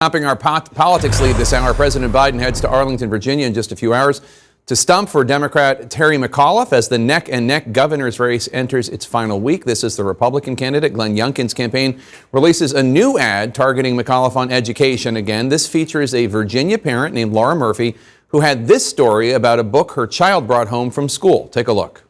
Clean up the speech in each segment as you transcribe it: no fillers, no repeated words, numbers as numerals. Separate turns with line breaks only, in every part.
Topping our politics lead this hour, President Biden heads to Arlington, Virginia in just a few hours to stump for Democrat Terry McAuliffe as the neck-and-neck governor's race enters its final week. This is the Republican candidate. Glenn Youngkin's campaign releases a new ad targeting McAuliffe on education again. This features a Virginia parent named Laura Murphy who had this story about a book her child brought home from school. Take a look.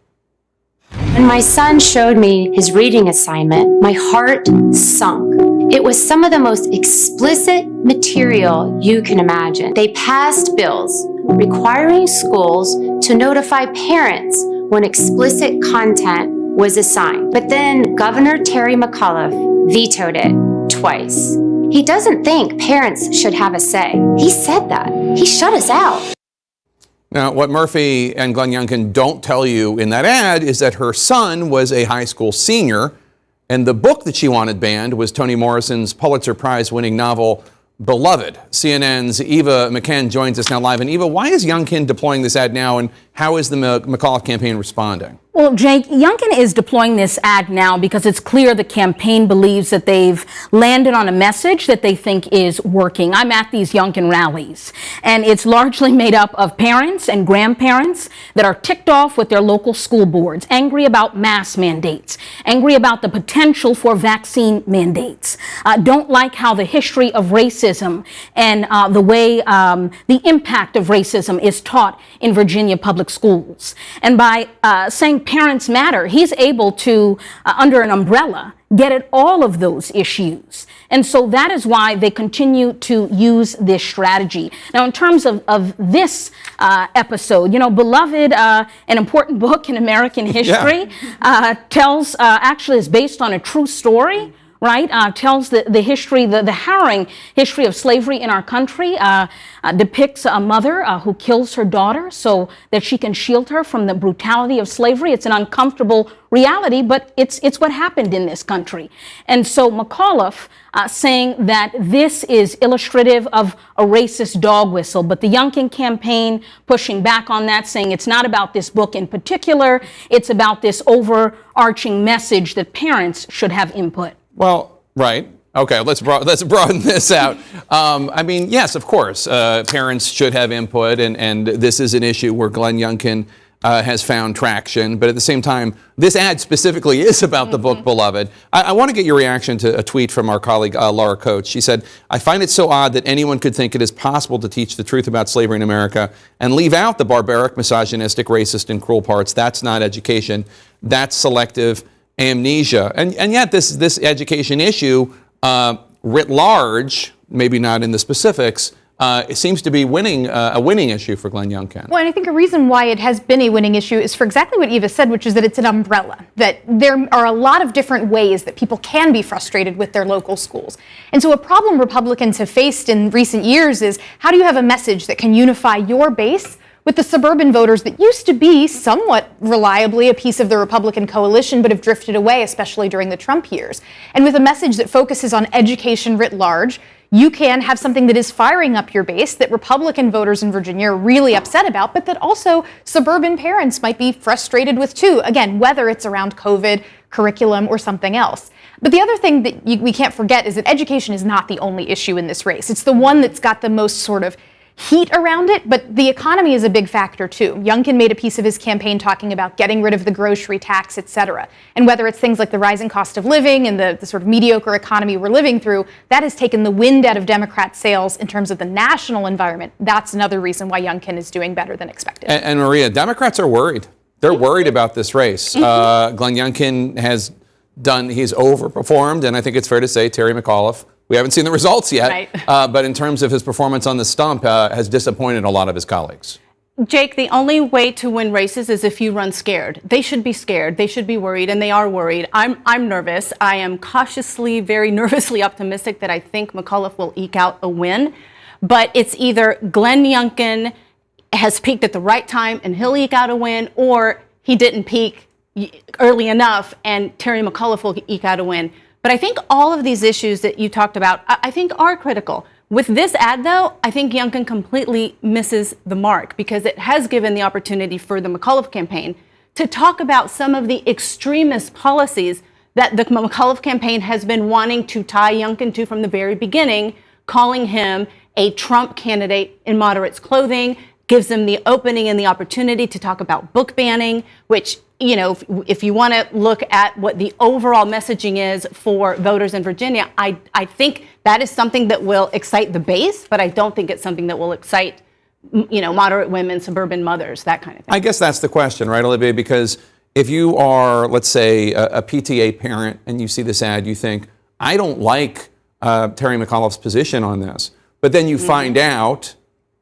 When my son showed me his reading assignment, my heart sunk. It was some of the most explicit material you can imagine. They passed bills requiring schools to notify parents when explicit content was assigned. But then Governor Terry McAuliffe vetoed it twice. He doesn't think parents should have a say. He said that. He shut us out.
Now, what Murphy and Glenn Youngkin don't tell you in that ad is that her son was a high school senior, and the book that she wanted banned was Toni Morrison's Pulitzer Prize-winning novel, Beloved. CNN's Eva McKend joins us now live. And Eva, why is Youngkin deploying this ad now, and how is the McAuliffe campaign responding?
Well, Jake, Youngkin is deploying this ad now because it's clear the campaign believes that they've landed on a message that they think is working. I'm at these Youngkin rallies, and it's largely made up of parents and grandparents that are ticked off with their local school boards, angry about mask mandates, angry about the potential for vaccine mandates, don't like how the history of racism and the way the impact of racism is taught in Virginia public schools. And by saying parents matter, he's able to, under an umbrella, get at all of those issues. And so that is why they continue to use this strategy. Now, in terms of this episode, you know, Beloved, an important book in American history, tells, actually is based on a true story, right? Tells the history, the harrowing history of slavery in our country, depicts a mother who kills her daughter so that she can shield her from the brutality of slavery. It's an uncomfortable reality, but it's what happened in this country. And so McAuliffe saying that this is illustrative of a racist dog whistle, but the Youngkin campaign pushing back on that, saying it's not about this book in particular, it's about this overarching message that parents should have input.
Well, right. Okay, let's broaden this out. I mean, yes, of course, parents should have input, and this is an issue where Glenn Youngkin has found traction. But at the same time, this ad specifically is about the book Beloved. I want to get your reaction to a tweet from our colleague Laura Coates. She said, "I find it so odd that anyone could think it is possible to teach the truth about slavery in America and leave out the barbaric, misogynistic, racist, and cruel parts. That's not education. That's selective amnesia." And yet this education issue, writ large, maybe not in the specifics, it seems to be a winning issue for Glenn Youngkin.
Well, and I think a reason why it has been a winning issue is for exactly what Eva said, which is that it's an umbrella, that there are a lot of different ways that people can be frustrated with their local schools. And so a problem Republicans have faced in recent years is, how do you have a message that can unify your base with the suburban voters that used to be somewhat reliably a piece of the Republican coalition but have drifted away, especially during the Trump years? And with a message that focuses on education writ large, you can have something that is firing up your base that Republican voters in Virginia are really upset about, but that also suburban parents might be frustrated with too. Again, whether it's around COVID, curriculum, or something else. But the other thing that we can't forget is that education is not the only issue in this race. It's the one that's got the most sort of heat around it, but the economy is a big factor too. Youngkin made a piece of his campaign talking about getting rid of the grocery tax, et cetera. And whether it's things like the rising cost of living and the sort of mediocre economy we're living through, that has taken the wind out of Democrat sails in terms of the national environment. That's another reason why Youngkin is doing better than expected.
And Maria, Democrats are worried. They're worried about this race. Glenn Youngkin he's overperformed, and I think it's fair to say Terry McAuliffe, we haven't seen the results yet, right. But in terms of his performance on the stump, has disappointed a lot of his colleagues.
Jake, the only way to win races is if you run scared. They should be scared. They should be worried, and they are worried. I'm nervous. I am cautiously, very nervously optimistic that I think McAuliffe will eke out a win. But it's either Glenn Youngkin has peaked at the right time and he'll eke out a win, or he didn't peak early enough and Terry McAuliffe will eke out a win. But I think all of these issues that you talked about, I think are critical. With this ad, though, I think Youngkin completely misses the mark because it has given the opportunity for the McAuliffe campaign to talk about some of the extremist policies that the McAuliffe campaign has been wanting to tie Youngkin to from the very beginning, calling him a Trump candidate in moderates clothing, gives them the opening and the opportunity to talk about book banning, which, you know, if you want to look at what the overall messaging is for voters in Virginia, I think that is something that will excite the base, but I don't think it's something that will excite, you know, moderate women, suburban mothers, that kind of thing.
I guess that's the question, right, Olivia? Because if you are, let's say, a PTA parent and you see this ad, you think, I don't like Terry McAuliffe's position on this. But then you find out,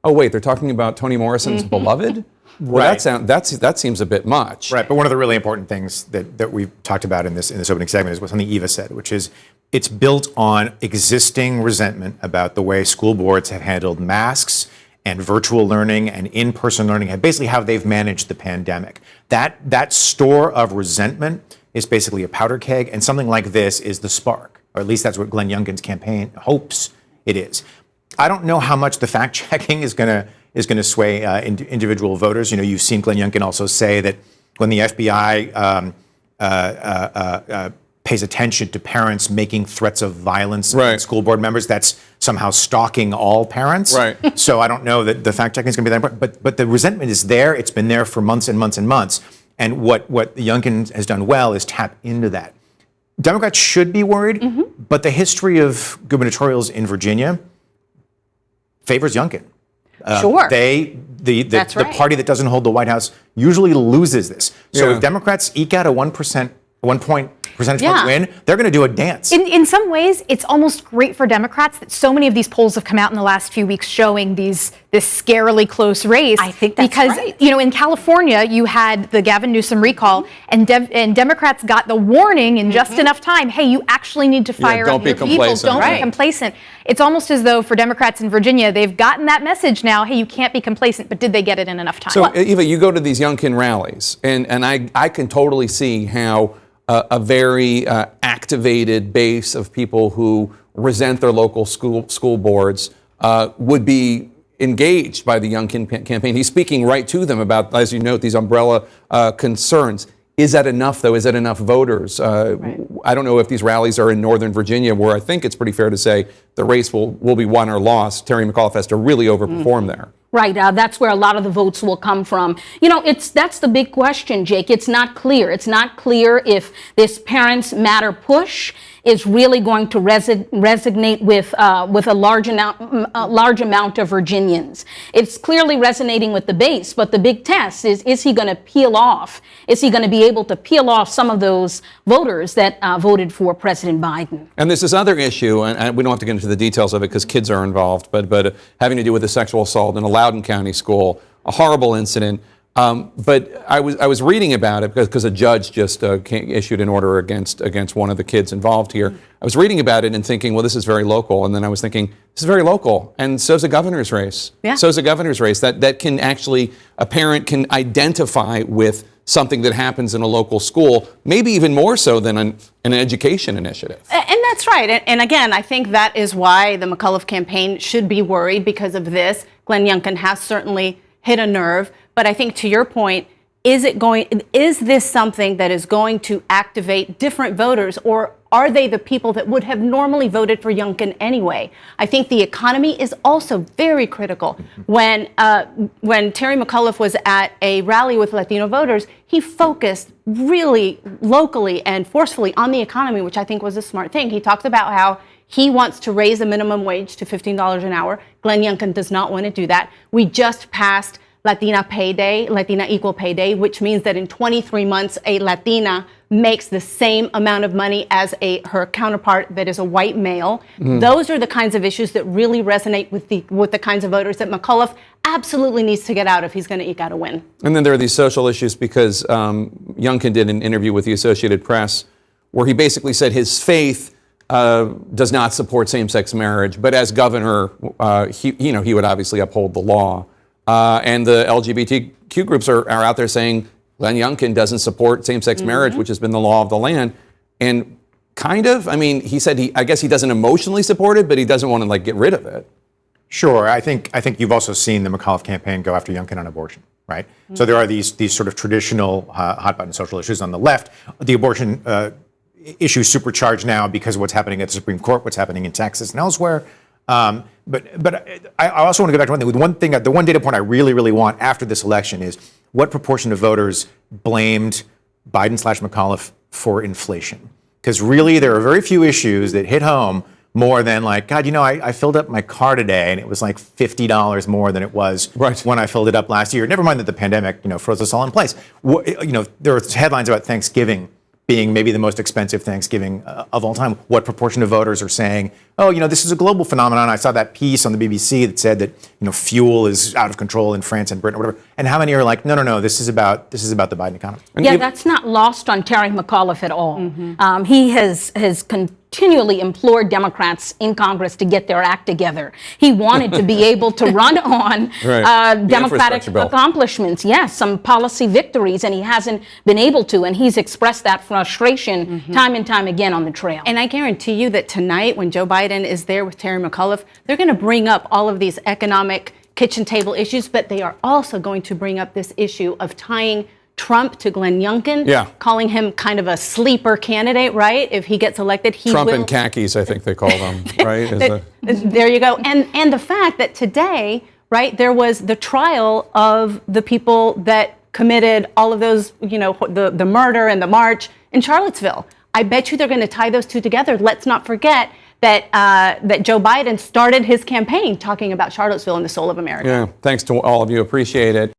oh, wait, they're talking about Toni Morrison's beloved? Well,
Right.
that seems a bit much.
Right, but one of the really important things that we've talked about in this opening segment is what something Eva said, which is it's built on existing resentment about the way school boards have handled masks and virtual learning and in-person learning, and basically how they've managed the pandemic. That store of resentment is basically a powder keg, and something like this is the spark, or at least that's what Glenn Youngkin's campaign hopes it is. I don't know how much the fact checking is going to sway individual voters. You know, you've seen Glenn Youngkin also say that when the FBI pays attention to parents making threats of violence against school board members, that's somehow stalking all parents.
Right.
So I don't know that the fact checking is going to be that important. But the resentment is there. It's been there for months and months and months. And what Youngkin has done well is tap into that. Democrats should be worried, but the history of gubernatorials in Virginia favors Youngkin.
Sure.
The
right.
party that doesn't hold the White House usually loses this. So
Yeah.
if Democrats eke out a 1 percentage point
Yeah.
win, they're going to do a dance.
In some ways, it's almost great for Democrats that so many of these polls have come out in the last few weeks showing this scarily close race.
I think that's
because,
right.
you know, in California, you had the Gavin Newsom recall, and Democrats got the warning in just enough time. Hey, you actually need to fire
don't
on
be
your people.
complacent.
Don't
Right.
be complacent. It's almost as though for Democrats in Virginia, they've gotten that message now. Hey, you can't be complacent. But did they get it in enough time?
So, Eva, you go to these Youngkin rallies, and I can totally see how a very activated base of people who resent their local school boards would be engaged by the Youngkin campaign. He's speaking right to them about, as you note, these umbrella concerns. Is that enough, though? Is that enough voters? I don't know if these rallies are in Northern Virginia, where I think it's pretty fair to say the race will be won or lost. Terry McAuliffe has to really overperform there.
Right, that's where a lot of the votes will come from. You know, that's the big question, Jake. It's not clear. It's not clear if this Parents Matter push is really going to resonate with a large amount of Virginians. It's clearly resonating with the base, but the big test is he going to peel off? Is he going to be able to peel off some of those voters that voted for President Biden?
And there's this other issue, and we don't have to get into the details of it because kids are involved, but having to do with a sexual assault in a Loudoun County school, a horrible incident. But I was reading about it because a judge just issued an order against one of the kids involved here. I was reading about it and thinking, well, this is very local. And then I was thinking, this is very local. And so's a governor's race.
Yeah.
So's a governor's race. That can actually, a parent can identify with something that happens in a local school, maybe even more so than an education initiative.
And that's right. And again, I think that is why the McAuliffe campaign should be worried because of this. Glenn Youngkin has certainly hit a nerve. But I think to your point, is this something that is going to activate different voters, or are they the people that would have normally voted for Youngkin anyway? I think the economy is also very critical. When Terry McAuliffe was at a rally with Latino voters, he focused really locally and forcefully on the economy, which I think was a smart thing. He talked about how he wants to raise the minimum wage to $15 an hour. Glenn Youngkin does not want to do that. We just passed Latina Equal Pay Day, which means that in 23 months, a Latina makes the same amount of money as her counterpart that is a white male. Those are the kinds of issues that really resonate with the kinds of voters that McAuliffe absolutely needs to get out if he's going to eke out a win.
And then there are these social issues because Youngkin did an interview with the Associated Press where he basically said his faith does not support same-sex marriage, but as governor, he would obviously uphold the law. And the LGBTQ groups are out there saying Glenn Youngkin doesn't support same-sex marriage, which has been the law of the land. And kind of, I mean, he said I guess he doesn't emotionally support it, but he doesn't want to get rid of it.
Sure. I think you've also seen the McAuliffe campaign go after Youngkin on abortion, right? So there are these sort of traditional hot-button social issues on the left. The abortion issue supercharged now because of what's happening at the Supreme Court, what's happening in Texas and elsewhere. But I also want to go back to one thing. The one data point I really, really want after this election is what proportion of voters blamed Biden/McAuliffe for inflation? Because really, there are very few issues that hit home more than like, God, I filled up my car today and it was like $50 more than it was when I filled it up last year. Never mind that the pandemic, froze us all in place. There are headlines about Thanksgiving being maybe the most expensive Thanksgiving of all time. What proportion of voters are saying, oh, this is a global phenomenon. I saw that piece on the BBC that said that, fuel is out of control in France and Britain or whatever. And how many are like, no, this is about the Biden economy.
Yeah, that's not lost on Terry McAuliffe at all. He has continually implored Democrats in Congress to get their act together. He wanted to be able to run on Democratic accomplishments, yes, some policy victories, and he hasn't been able to, and he's expressed that frustration time and time again on the trail.
And I guarantee you that tonight, when Joe Biden is there with Terry McAuliffe, they're going to bring up all of these economic kitchen table issues, but they are also going to bring up this issue of tying Trump to Glenn Youngkin, calling him kind of a sleeper candidate, right? If he gets elected,
Trump in khakis, I think they call them, right?
There you go. And the fact that today, right, there was the trial of the people that committed all of those, the murder and the march in Charlottesville. I bet you they're going to tie those two together. Let's not forget that that Joe Biden started his campaign talking about Charlottesville and the soul of America.
Yeah, thanks to all of you. Appreciate it.